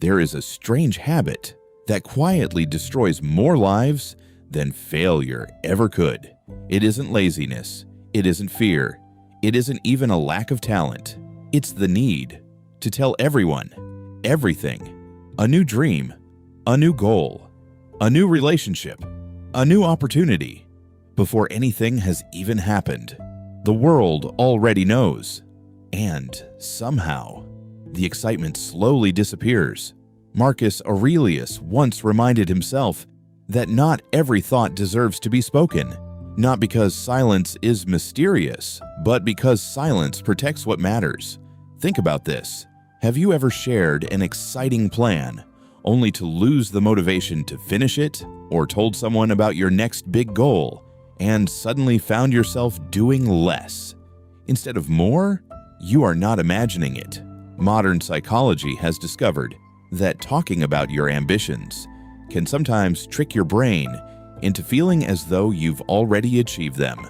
There is a strange habit that quietly destroys more lives than failure ever could. It isn't laziness. It isn't fear. It isn't even a lack of talent. It's the need to tell everyone everything. A new dream, a new goal, a new relationship, a new opportunity. Before anything has even happened, the world already knows. And somehow, the excitement slowly disappears. Marcus Aurelius once reminded himself that not every thought deserves to be spoken, not because silence is mysterious, but because silence protects what matters. Think about this. Have you ever shared an exciting plan only to lose the motivation to finish it, or told someone about your next big goal and suddenly found yourself doing less instead of more? You are not imagining it. Modern psychology has discovered that talking about your ambitions can sometimes trick your brain into feeling as though you've already achieved them.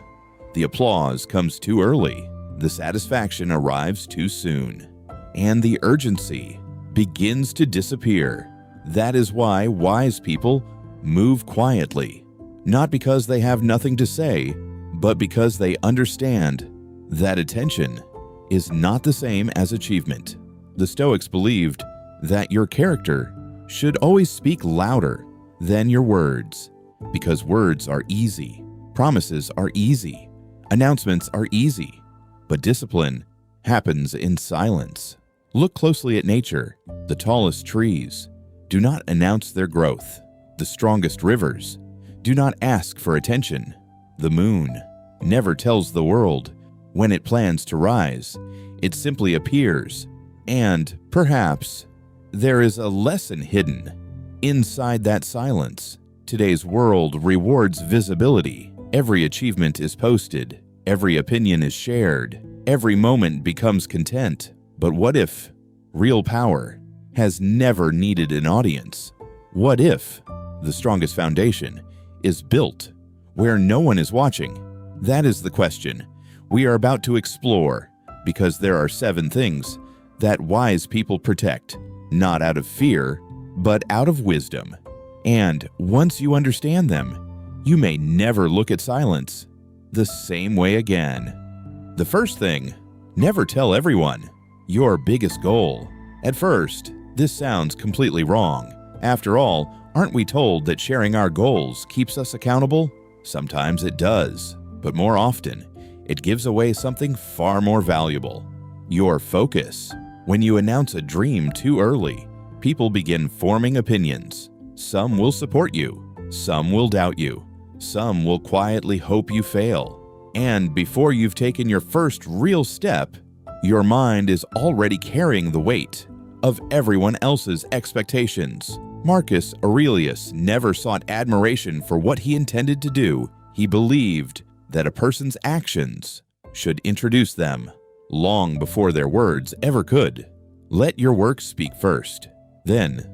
The applause comes too early, the satisfaction arrives too soon, and the urgency begins to disappear. That is why wise people move quietly, not because they have nothing to say, but because they understand that attention is not the same as achievement. The Stoics believed that your character should always speak louder than your words, because words are easy, promises are easy, announcements are easy, but discipline happens in silence. Look closely at nature. The tallest trees do not announce their growth. The strongest rivers do not ask for attention. The moon never tells the world when it plans to rise. It simply appears. And perhaps there is a lesson hidden inside that silence. Today's world rewards visibility. Every achievement is posted. Every opinion is shared. Every moment becomes content. But what if real power has never needed an audience? What if the strongest foundation is built where no one is watching? That is the question we are about to explore, because there are 7 things that wise people protect, not out of fear, but out of wisdom. And once you understand them, you may never look at silence the same way again. The first thing, never tell everyone your biggest goal. At first, this sounds completely wrong. After all, aren't we told that sharing our goals keeps us accountable? Sometimes it does, but more often, it gives away something far more valuable: your focus. When you announce a dream too early, people begin forming opinions. Some will support you, some will doubt you, some will quietly hope you fail. And before you've taken your first real step, your mind is already carrying the weight of everyone else's expectations. Marcus Aurelius never sought admiration for what he intended to do. He believed that a person's actions should introduce them long before their words ever could. Let your work speak first. Then,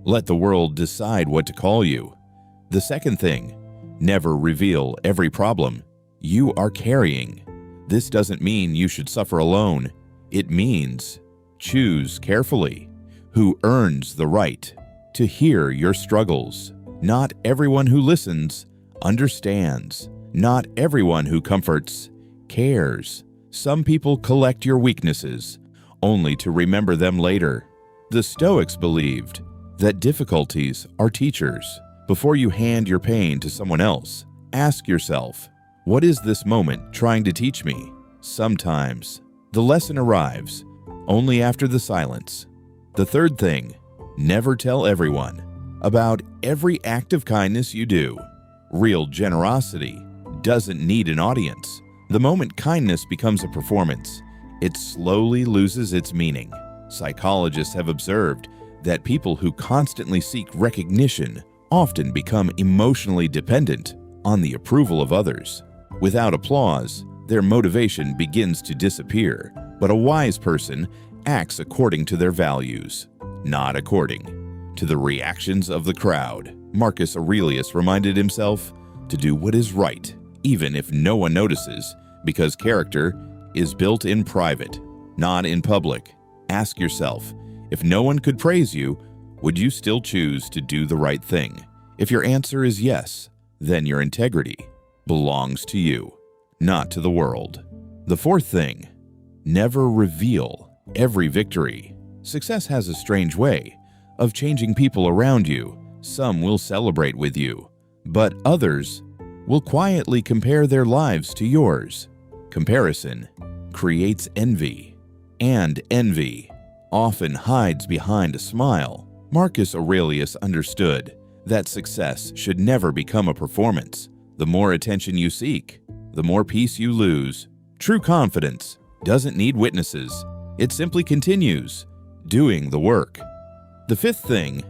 let the world decide what to call you. The second thing, never reveal every problem you are carrying. This doesn't mean you should suffer alone. It means choose carefully who earns the right to hear your struggles. Not everyone who listens understands. Not everyone who comforts cares. Some people collect your weaknesses only to remember them later. The Stoics believed that difficulties are teachers. Before you hand your pain to someone else, ask yourself, what is this moment trying to teach me? Sometimes the lesson arrives only after the silence. The third thing, never tell everyone about every act of kindness you do. Real generosity doesn't need an audience. The moment kindness becomes a performance, it slowly loses its meaning. Psychologists have observed that people who constantly seek recognition often become emotionally dependent on the approval of others. Without applause, their motivation begins to disappear, but a wise person acts according to their values, not according to the reactions of the crowd. Marcus Aurelius reminded himself to do what is right, even if no one notices, because character is built in private, not in public. Ask yourself, if no one could praise you, Would you still choose to do the right thing? If your answer is yes, then your integrity belongs to you, not to the world. The fourth thing, never reveal every victory. Success has a strange way of changing people around you. Some will celebrate with you, but others will quietly compare their lives to yours. Comparison creates envy, and envy often hides behind a smile. Marcus Aurelius understood that success should never become a performance. The more attention you seek, the more peace you lose. True confidence doesn't need witnesses. It simply continues doing the work. The fifth thing,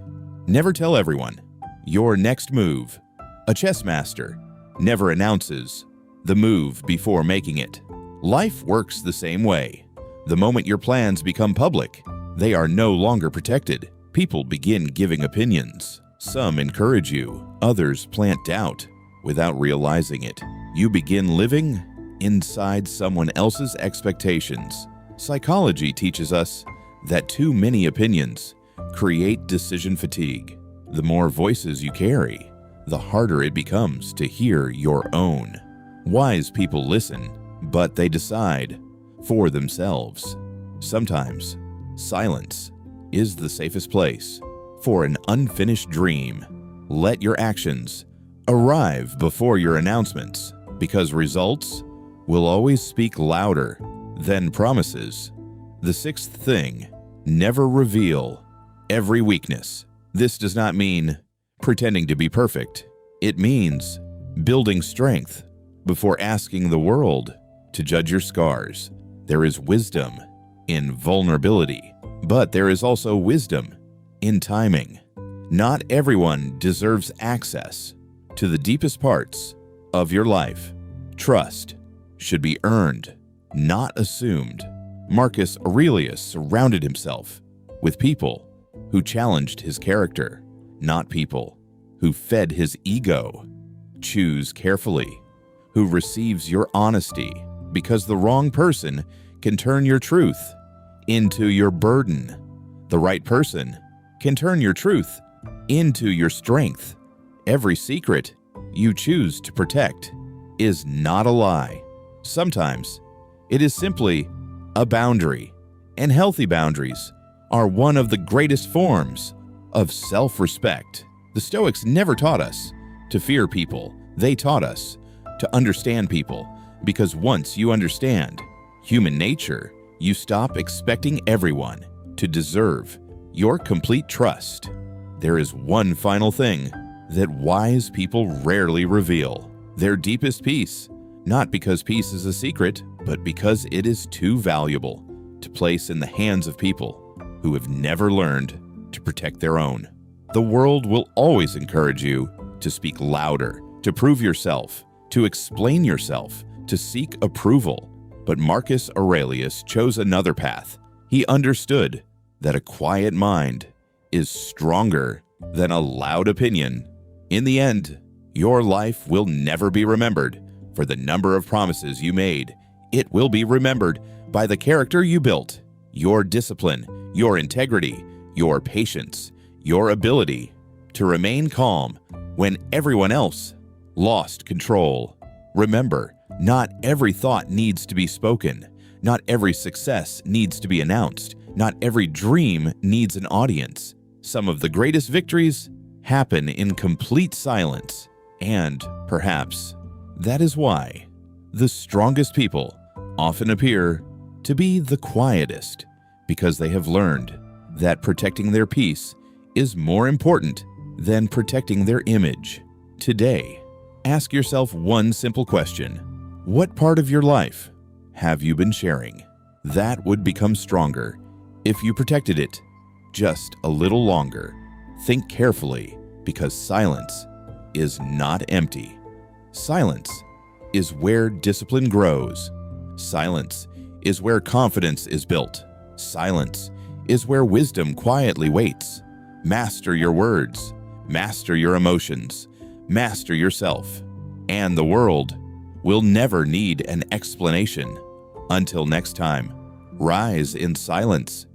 never tell everyone your next move. A chess master never announces the move before making it. Life works the same way. The moment your plans become public, they are no longer protected. People begin giving opinions. Some encourage you, others plant doubt. Without realizing it, you begin living inside someone else's expectations. Psychology teaches us that too many opinions create decision fatigue. The more voices you carry, the harder it becomes to hear your own. Wise people listen, but they decide for themselves. Sometimes, silence is the safest place for an unfinished dream. Let your actions arrive before your announcements, because results will always speak louder than promises. The sixth thing, never reveal every weakness. This does not mean pretending to be perfect. It means building strength before asking the world to judge your scars. There is wisdom in vulnerability, but there is also wisdom in timing. Not everyone deserves access to the deepest parts of your life. Trust should be earned, not assumed. Marcus Aurelius surrounded himself with people who challenged his character, not people who fed his ego. Choose carefully who receives your honesty, because the wrong person can turn your truth into your burden. The right person can turn your truth into your strength. Every secret you choose to protect is not a lie. Sometimes it is simply a boundary, and healthy boundaries are one of the greatest forms of self-respect. The Stoics never taught us to fear people. They taught us to understand people, because once you understand human nature, you stop expecting everyone to deserve your complete trust. There is one final thing that wise people rarely reveal: their deepest peace, not because peace is a secret, but because it is too valuable to place in the hands of people who have never learned to protect their own. The world will always encourage you to speak louder, to prove yourself, to explain yourself, to seek approval. But Marcus Aurelius chose another path. He understood that a quiet mind is stronger than a loud opinion. In the end, your life will never be remembered for the number of promises you made. It will be remembered by the character you built, your discipline, your integrity, your patience, your ability to remain calm when everyone else lost control. Remember, not every thought needs to be spoken. Not every success needs to be announced. Not every dream needs an audience. Some of the greatest victories happen in complete silence. And perhaps that is why the strongest people often appear to be the quietest, because they have learned that protecting their peace is more important than protecting their image. Today, ask yourself one simple question: what part of your life have you been sharing? That would become stronger if you protected it just a little longer. Think carefully, because silence is not empty. Silence is where discipline grows. Silence is where confidence is built. Silence is where wisdom quietly waits. Master your words, master your emotions, master yourself, and the world will never need an explanation. Until next time, rise in silence.